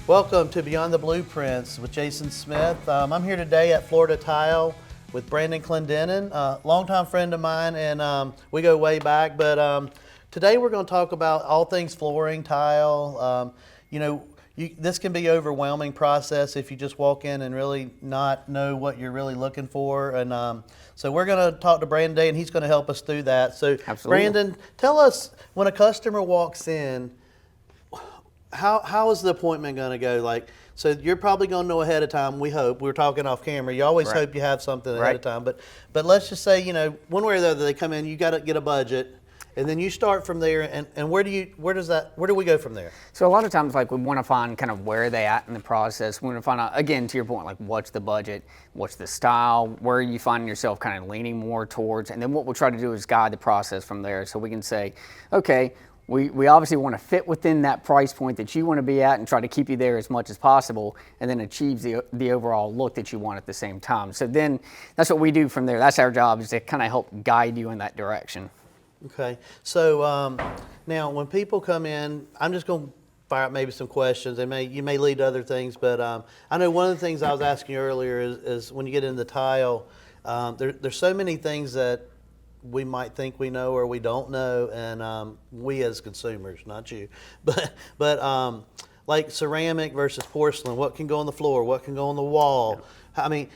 Welcome to Beyond the Blueprints with Jason Smith. I'm here today at Florida Tile with Brandon Clendenin, longtime friend of mine, and we go way back. But today we're going to talk about all things flooring, tile. This can be an overwhelming process if you just walk in and really not know what you're really looking for. And so we're going to talk to Brandon today, and he's going to help us through that. So, absolutely. Brandon, tell us, when a customer walks in, how is the appointment going to go? So you're probably going to know ahead of time. We hope. We're talking off camera. You always hope you have something ahead of time. But let's just say, one way or the other, they come in. You got to get a budget, and then you start from there. And where do we go from there? So a lot of times, we want to find kind of where are they at in the process. We want to find out, again, to your point, what's the budget, what's the style, where are you finding yourself kind of leaning more towards, and then what we'll try to do is guide the process from there. So we can say, okay, we obviously want to fit within that price point that you want to be at and try to keep you there as much as possible, and then achieve the overall look that you want at the same time. So then that's what we do from there. That's our job, is to kind of help guide you in that direction. Okay. So now when people come in, I'm just going to fire up maybe some questions. You may lead to other things, but I know one of the things I was asking you earlier is when you get into tile, there's so many things that we might think we know or we don't know, and we as consumers, not you, but like ceramic versus porcelain, what can go on the floor, what can go on the wall. I mean,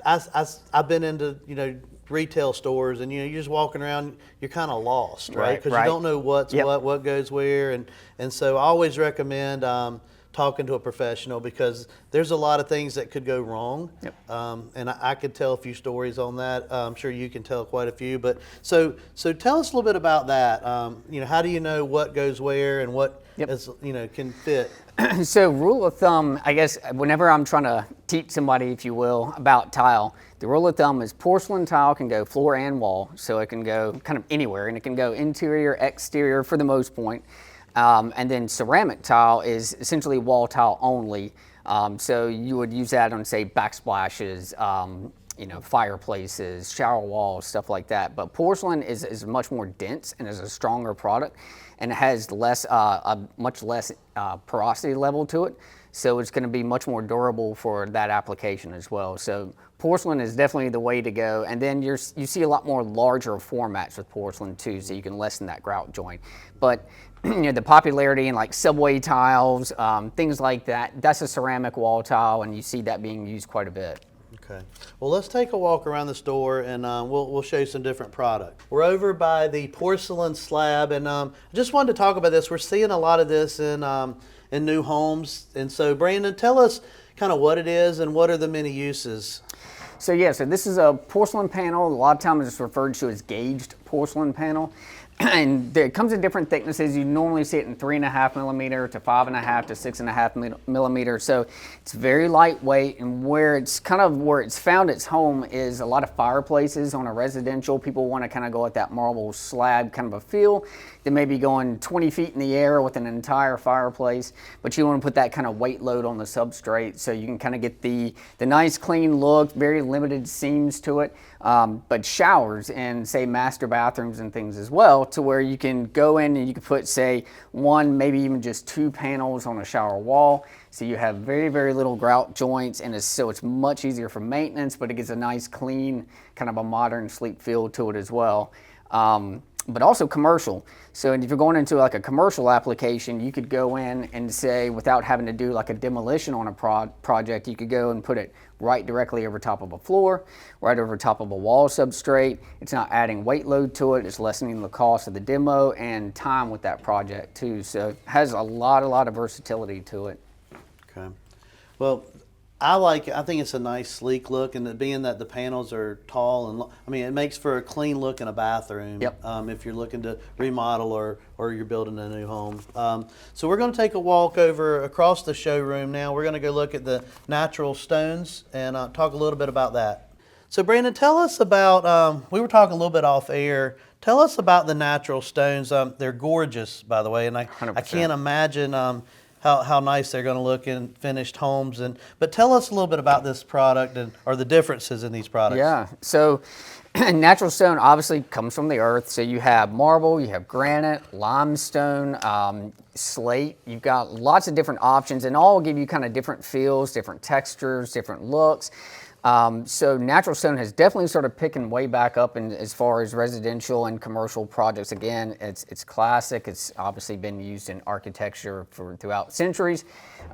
I've been into retail stores, and you're just walking around, you're kind of lost, right? Because you don't know what's what goes where, and so I always recommend talking to a professional, because there's a lot of things that could go wrong. And I could tell a few stories on that. I'm sure you can tell quite a few. But so tell us a little bit about that. How do you know what goes where and what is, can fit? So rule of thumb, I guess, whenever I'm trying to teach somebody, if you will, about tile, the rule of thumb is porcelain tile can go floor and wall. So it can go kind of anywhere, and it can go interior, exterior for the most point. And then ceramic tile is essentially wall tile only. So you would use that on, say, backsplashes, fireplaces, shower walls, stuff like that. But porcelain is much more dense and is a stronger product, and it has much less porosity level to it. So it's going to be much more durable for that application as well. So porcelain is definitely the way to go. And then you see a lot more larger formats with porcelain too, so you can lessen that grout joint. But the popularity in subway tiles, things like that, that's a ceramic wall tile, and you see that being used quite a bit. Okay. Well, let's take a walk around the store, and we'll show you some different products. We're over by the porcelain slab, and I just wanted to talk about this. We're seeing a lot of this in new homes. And so, Brandon, tell us kind of what it is and what are the many uses. So this is a porcelain panel. A lot of times it's referred to as gauged porcelain panel. And it comes in different thicknesses. You normally see it in 3.5 millimeter to 5.5 to 6.5 millimeter. So it's very lightweight, and where it's found its home is a lot of fireplaces on a residential. People want to kind of go at that marble slab kind of a feel. They may be going 20 feet in the air with an entire fireplace, but you want to put that kind of weight load on the substrate so you can kind of get the nice clean look, very limited seams to it. But showers and, say, master bathrooms and things as well, to where you can go in and you can put, say, one, maybe even just 2 panels on a shower wall. So you have very, very little grout joints, and so it's much easier for maintenance, but it gives a nice, clean, kind of a modern, sleek feel to it as well. But also commercial. So if you're going into a commercial application, you could go in and, say, without having to do a demolition on a project, you could go and put it right directly over top of a floor, right over top of a wall substrate. It's not adding weight load to it. It's lessening the cost of the demo and time with that project too. So it has a lot of versatility to it. Okay. Well, I think it's a nice sleek look, and being that the panels are tall, and it makes for a clean look in a bathroom. If you're looking to remodel or you're building a new home. So we're going to take a walk over across the showroom now. We're going to go look at the natural stones and talk a little bit about that. So Brandon, tell us about, we were talking a little bit off air. Tell us about the natural stones. They're gorgeous, by the way, and I can't imagine how nice they're going to look in finished homes. But tell us a little bit about this product or the differences in these products. Yeah. So natural stone obviously comes from the earth. So you have marble, you have granite, limestone, slate. You've got lots of different options, and all give you kind of different feels, different textures, different looks. So natural stone has definitely sort of picking way back up in as far as residential and commercial projects. Again, it's classic. It's obviously been used in architecture throughout centuries.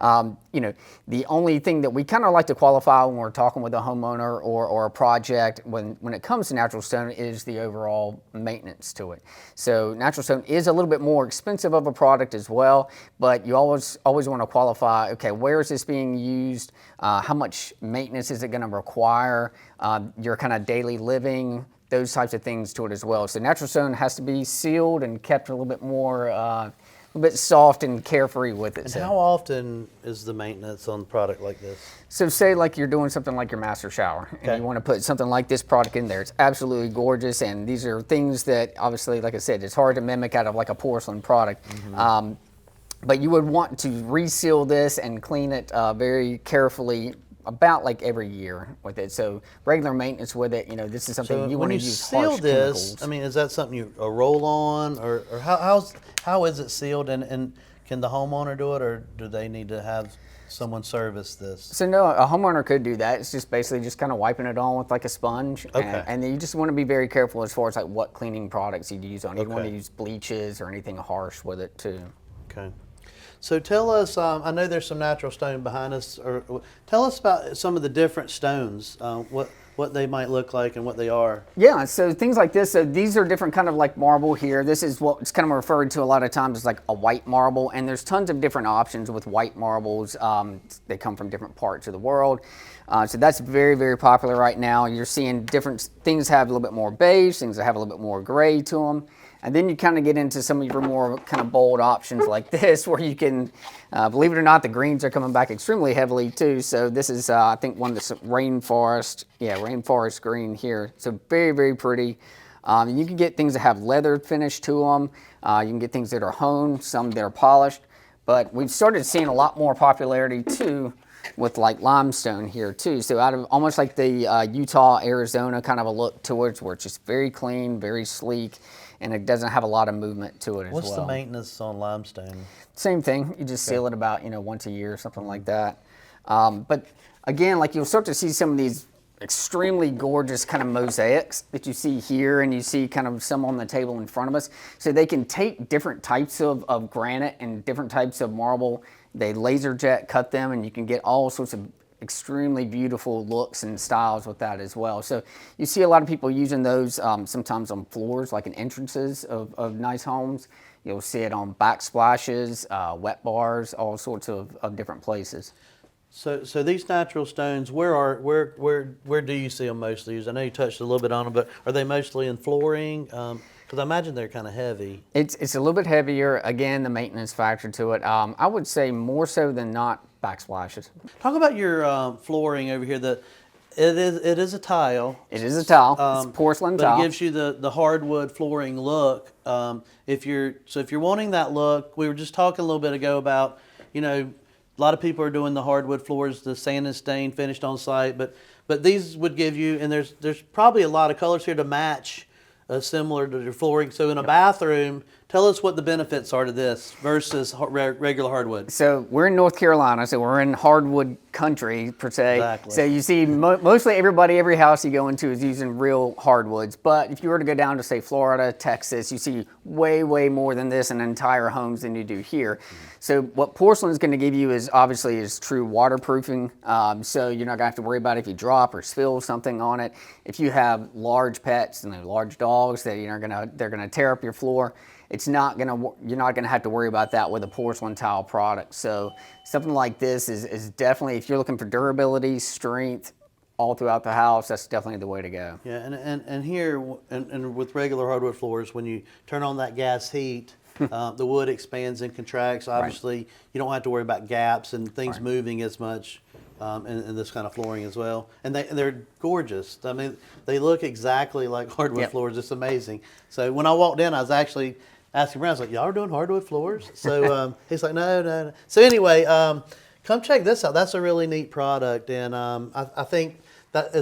You know, the only thing that we kind of like to qualify when we're talking with a homeowner or a project when it comes to natural stone is the overall maintenance to it. So natural stone is a little bit more expensive of a product as well, but you always want to qualify, okay, where is this being used? How much maintenance is it going to require? Your kind of daily living, those types of things to it as well. So natural stone has to be sealed and kept a little bit more, a little bit soft and carefree with it. And so how often is the maintenance on a product like this? So say like you're doing something like your master shower and you want to put something like this product in there. It's absolutely gorgeous, and these are things that obviously, like I said, it's hard to mimic out of like a porcelain product. But you would want to reseal this and clean it very carefully about like every year with it. So regular maintenance with it, you know, this is something you want to use harsh chemicals. When you seal this, chemicals. I mean, is that something you roll on, or how is it sealed, and can the homeowner do it, or do they need to have someone service this? So no, a homeowner could do that. It's just basically just kind of wiping it on with like a sponge. Okay. And then you just want to be very careful as far as like what cleaning products you'd use on it. You want to Okay. use bleaches or anything harsh with it too. Okay. So tell us, I know there's some natural stone behind us, or tell us about some of the different stones, what they might look like and what they are. Yeah, so things like this, so these are different kind of like marble here. This is what's kind of referred to a lot of times as like a white marble, and there's tons of different options with white marbles. They come from different parts of the world. So that's very, very popular right now. You're seeing different things have a little bit more beige, things that have a little bit more gray to them. And then you kind of get into some of your more kind of bold options like this, where you can, believe it or not, the greens are coming back extremely heavily too. So this is, I think, one that's rainforest green here. So very, very pretty. You can get things that have leather finish to them. You can get things that are honed, some that are polished. But we've started seeing a lot more popularity too with like limestone here too. So out of almost like the Utah, Arizona kind of a look towards where it's just very clean, very sleek, and it doesn't have a lot of movement to it as well. What's the maintenance on limestone? Same thing. You just seal it about, once a year or something like that. But again, like you'll start to see some of these extremely gorgeous kind of mosaics that you see here, and you see kind of some on the table in front of us. So they can take different types of granite and different types of marble. They laser jet cut them, and you can get all sorts of extremely beautiful looks and styles with that as well. So you see a lot of people using those sometimes on floors, like in entrances of nice homes. You'll see it on backsplashes, wet bars, all sorts of different places. So these natural stones, where do you see them mostly used? I know you touched a little bit on them, but are they mostly in flooring? Because I imagine they're kind of heavy. It's a little bit heavier. Again, the maintenance factor to it. I would say more so than not backsplashes. Talk about your flooring over here. It is a tile. It is a tile. It's porcelain but tile. It gives you the hardwood flooring look. If you're wanting that look, we were just talking a little bit ago about, a lot of people are doing the hardwood floors, the sand and stain finished on site, but these would give you, and there's probably a lot of colors here to match, similar to your flooring. So in a bathroom, tell us what the benefits are to this versus regular hardwood. So we're in North Carolina, so we're in hardwood country per se. Exactly. So you see mostly every house you go into is using real hardwoods. But if you were to go down to say Florida, Texas, you see way, way more than this in entire homes than you do here. So what porcelain is going to give you is obviously true waterproofing. So you're not going to have to worry about if you drop or spill something on it. If you have large pets and large dogs that they're gonna tear up your floor, you're not gonna have to worry about that with a porcelain tile product. So something like this is definitely, if you're looking for durability, strength, all throughout the house, that's definitely the way to go. Yeah, and here, and with regular hardwood floors, when you turn on that gas heat, the wood expands and contracts. Obviously, you don't have to worry about gaps and things moving as much in this kind of flooring as well. And they're gorgeous. I mean, they look exactly like hardwood floors. It's amazing. So when I walked in, I was actually asking around. I was like, y'all are doing hardwood floors? So he's like, no. So anyway, come check this out. That's a really neat product, and I think that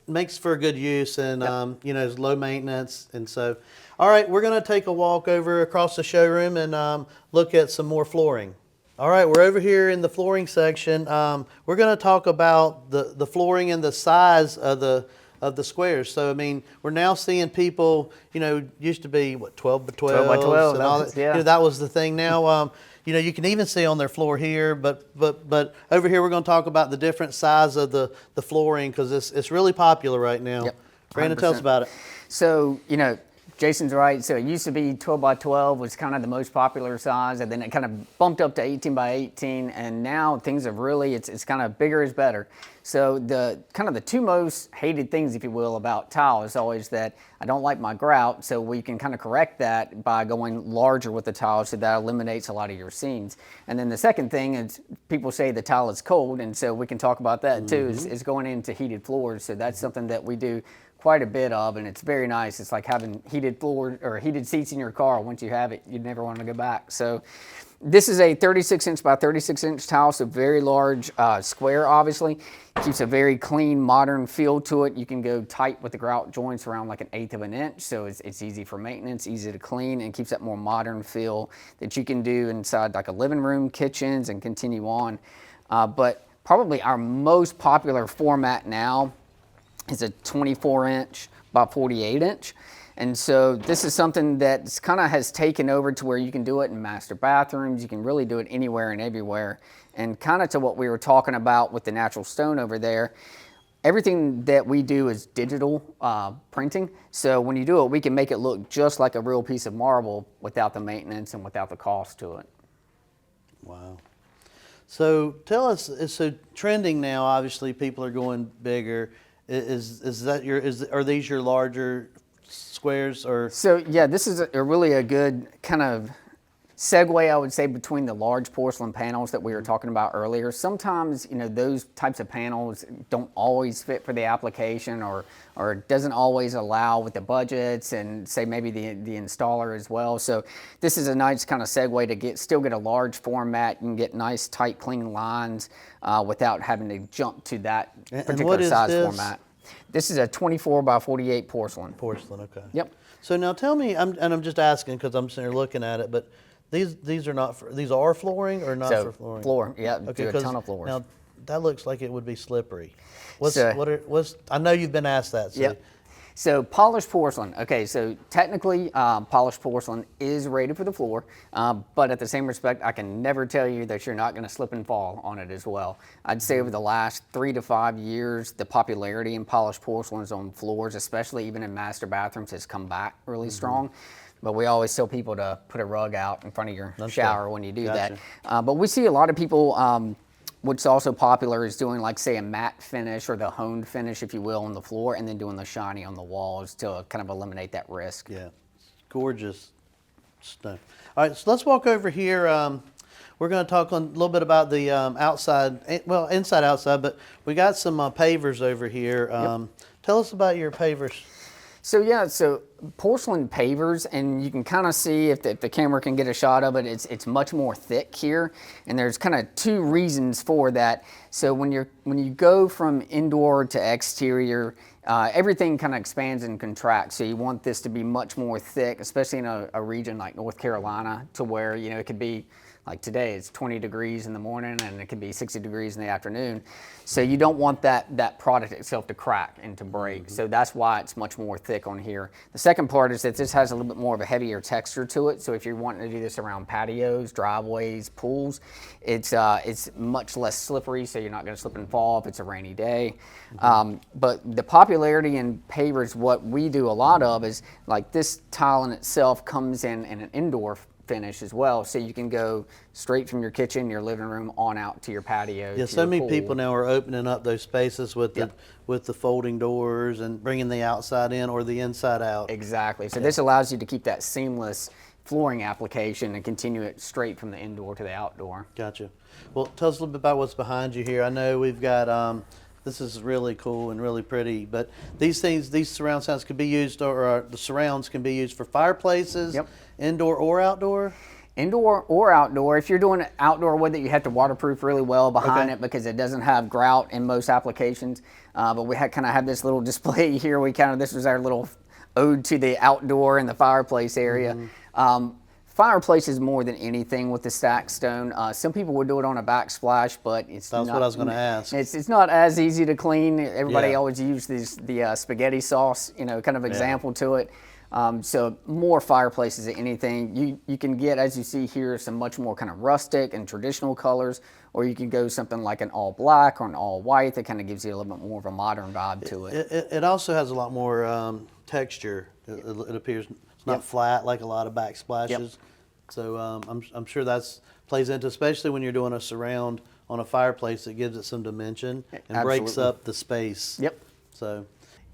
makes for good use, and it's low maintenance. And so, all right, we're going to take a walk over across the showroom and look at some more flooring. All right, we're over here in the flooring section. We're going to talk about the flooring and the size of the squares. So, I mean, we're now seeing people, used to be, 12 by 12? 12 by 12, and all that. yeah. That was the thing. Now, you can even see on their floor here, but over here we're going to talk about the different size of the flooring, because it's really popular right now. Yep, Brandon, tell us about it. So, Jason's right. So it used to be 12 by 12 was kind of the most popular size, and then it kind of bumped up to 18 by 18, and now things have really, it's kind of bigger is better. So the two most hated things, if you will, about tile is always that I don't like my grout, so we can kind of correct that by going larger with the tile, so that eliminates a lot of your seams. And then the second thing is people say the tile is cold, and so we can talk about that too, is going into heated floors. So that's something that we do quite a bit of, and it's very nice. It's like having heated floor or heated seats in your car. Once you have it, you'd never want to go back. So this is a 36-inch by 36-inch tile, so very large square, obviously. Keeps a very clean, modern feel to it. You can go tight with the grout joints around like 1/8 of an inch, so it's easy for maintenance, easy to clean, and keeps that more modern feel that you can do inside like a living room, kitchens, and continue on. But probably our most popular format now is a 24-inch by 48-inch. And so this is something that kind of has taken over to where you can do it in master bathrooms. You can really do it anywhere and everywhere. And kind of to what we were talking about with the natural stone over there, everything that we do is digital printing. So when you do it, we can make it look just like a real piece of marble without the maintenance and without the cost to it. Wow. So tell us, so trending now, obviously people are going bigger. Are these your larger squares, or? So yeah, this is really a good kind of segue, I would say, between the large porcelain panels that we were talking about earlier. Sometimes, those types of panels don't always fit for the application, or doesn't always allow with the budgets, and say maybe the installer as well. So this is a nice kind of segue to still get a large format. You can get nice, tight, clean lines without having to jump to that particular size format. This is a 24 by 48 porcelain. Porcelain, okay. Yep. So now tell me, I'm just asking because I'm sitting here looking at it, but these are not these are flooring or not for flooring? Floor, yeah, Okay, do a ton of floors. Now that looks like it would be slippery. I know you've been asked that. So. Yep. So polished porcelain. Okay, so technically polished porcelain is rated for the floor, but at the same respect, I can never tell you that you're not going to slip and fall on it as well. I'd say over the last 3 to 5 years, the popularity in polished porcelains on floors, especially even in master bathrooms, has come back really strong. But we always tell people to put a rug out in front of your shower when you do that. But we see a lot of people, what's also popular is doing, like, say, a matte finish or the honed finish, if you will, on the floor, and then doing the shiny on the walls to kind of eliminate that risk. Yeah, gorgeous stuff. All right, so let's walk over here. We're going to talk a little bit about the outside, well, inside, outside, but we got some pavers over here. Tell us about your pavers. So yeah, so porcelain pavers, and you can kind of see if the camera can get a shot of it, it's much more thick here, and there's kind of 2 reasons for that. So when you go from indoor to exterior, everything kind of expands and contracts. So you want this to be much more thick, especially in a region like North Carolina, to where it could be like today, it's 20 degrees in the morning and it can be 60 degrees in the afternoon. So you don't want that product itself to crack and to break. So that's why it's much more thick on here. The second part is that this has a little bit more of a heavier texture to it. So if you're wanting to do this around patios, driveways, pools, it's much less slippery, so you're not going to slip and fall if it's a rainy day. But the popularity in pavers, what we do a lot of is, like, this tile in itself comes in an indoor finish as well, so you can go straight from your kitchen, your living room, on out to your patio. Yeah, so many people now are opening up those spaces with the folding doors and bringing the outside in or the inside out. Exactly. So this allows you to keep that seamless flooring application and continue it straight from the indoor to the outdoor. Gotcha. Well, tell us a little bit about what's behind you here. I know we've got This is really cool and really pretty. But these things, these surround sounds could be used, or the surrounds can be used for fireplaces, Yep. indoor or outdoor. Indoor or outdoor. If you're doing outdoor with it, you have to waterproof really well behind Okay. it because it doesn't have grout in most applications. But we kind of have this little display here. This was our little ode to the outdoor and the fireplace area. Fireplaces more than anything with the stacked stone. Some people would do it on a backsplash, but it's That's not, what I was going to ask. It's not as easy to clean. Everybody Yeah. always uses the spaghetti sauce, kind of example to it. So more fireplaces than anything. You can get, as you see here, some much more kind of rustic and traditional colors, or you can go something like an all black or an all white that kind of gives you a little bit more of a modern vibe to it. It also has a lot more texture. It appears it's not flat like a lot of backsplashes. Yep. So I'm sure that's plays into, especially when you're doing a surround on a fireplace, it gives it some dimension and breaks Absolutely. up the space. Yep. So,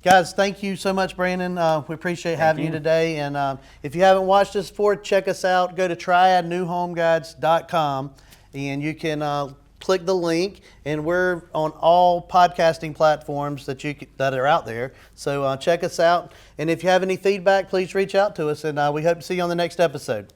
guys, thank you so much, Brandon. We appreciate having you you. today. And if you haven't watched us before, check us out. Go to triadnewhomeguides.com and you can click the link. And we're on all podcasting platforms that are out there. So check us out. And if you have any feedback, please reach out to us. And we hope to see you on the next episode.